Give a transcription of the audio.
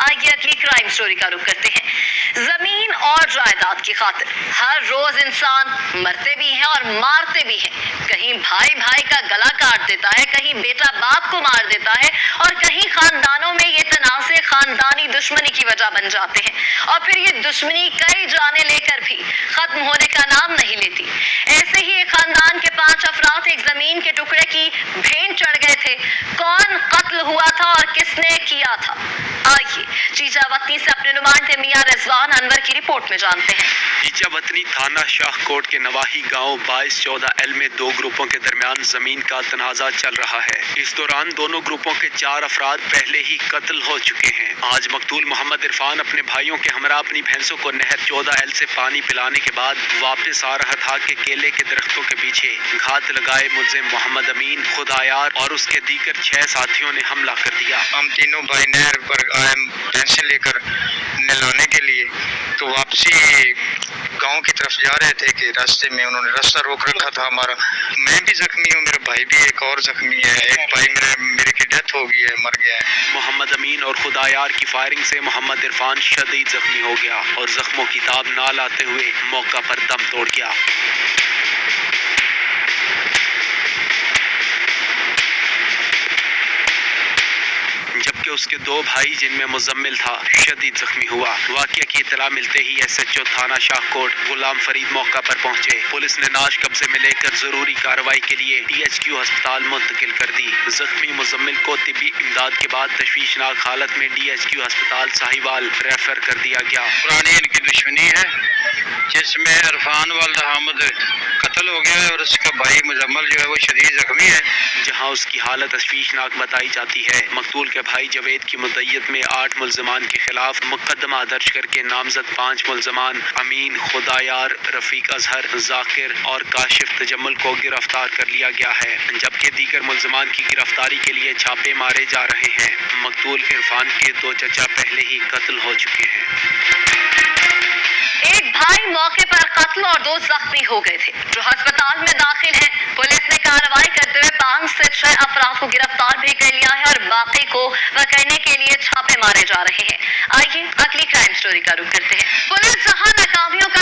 आइए अगली crime story का रुख करते हैं। जमीन और जायदाद की खातिर हर रोज इंसान मरते भी हैं और मारते भी हैं। कहीं भाई भाई का गला काट देता है, कहीं बेटा बाप को मार देता है और कहीं खानदानों में ये तनाज़े खानदानी दुश्मनी की वजह बन जाते हैं और फिर ये दुश्मनी कई जाने लेकर भी खत्म होने का नाम नहीं लेती। ऐसे ही एक खानदान के 5 अफराद एक जमीन के टुकड़े की भेंट चढ़ गए थे। कौन कत्ल हुआ था और किसने किया था, आइए चीचा वतनी से अपने नुमाइंदे मियां रिजवान अनवर की रिपोर्ट में जानते हैं। चीचा वतनी थाना शाहकोट के नवाही गांव 2214L में 2 ग्रुपों के दरमियान जमीन का तनाजा चल रहा है। इस दौरान दोनों ग्रुपों के 4 अफराद पहले ही कत्ल हो चुके हैं। आज मकतूल मोहम्मद इरफान अपने भाइयों के हमरा अपनी भैंसों को नहर 14L से पानी पिलाने के बाद वापस आ रहा था कि केले के दरख्तों के पीछे घात लगाए मुलजिम मोहम्मद अमीन, खुदायार और उसके दीगर 6 साथियों ने हमला कर दिया। हम तीनों भाई नहर पर आए भैंसें लेकर नहलाने के लिए, तो वापसी गांव की तरफ जा रहे थे कि रास्ते में उन्होंने रास्ता रोक रखा था हमारा। मैं भी जख्मी हूँ, मेरा भाई भी एक और जख्मी है। एक भाई मेरे की डेथ हो गई है, मर गया है। मोहम्मद अमीन और खुदायार की फायरिंग से मोहम्मद इरफान शदीद जख्मी हो गया और जख्मों की ताब ना लाते हुए मौका पर दम तोड़ गया। जबकि उसके 2 भाई जिनमें मुजम्मिल था शदीद जख्मी हुआ। वाक़या की इत्तला मिलते ही SHO थाना शाहकोट गुलाम फरीद मौका पर पहुंचे। पुलिस ने नाश कब्जे में लेकर जरूरी कार्रवाई के लिए THQ अस्पताल मुंतकिल कर दी। जख्मी मुजम्मिल को तिब्बी इमदाद के बाद तशवीशनाक हालत में DHQ अस्पताल साहिवाल रेफर कर दिया गया। पुरानी इनकी दुश्मनी है जिसमें इरफान वाला हामिद कत्ल हो गया है और उसका भाई मुजम्मिल जो है वो शदीद जख्मी है, जहां उसकी हालत तशवीशनाक बताई जाती है। मकतूल के भाई जवेद की मुद्दयत में 8 मुल्ज़िमान के खिलाफ मुकदमा दर्ज करके नामजद 5 मुल्ज़िमान अमीन, खुदायार, रफीक अजहर, जाकिर और काशिफ तजम्मुल को गिरफ्तार कर लिया गया है, जबकि दीगर मुल्ज़िमान की गिरफ्तारी के लिए छापे मारे जा रहे हैं। मकतूल इरफान के 2 चचा पहले ही कत्ल हो चुके हैं। एक भाई मौके पर कत्ल और 2 जख्मी हो गए थे जो अस्पताल में दाखिल हैं। पुलिस ने कार्रवाई करते हुए 5 से 6 अफराद को गिरफ्तार भी कर लिया है और बाकी को पकड़ने के लिए छापे मारे जा रहे हैं। आइए अगली क्राइम स्टोरी का रुख करते हैं। पुलिस जहां नाकामियों का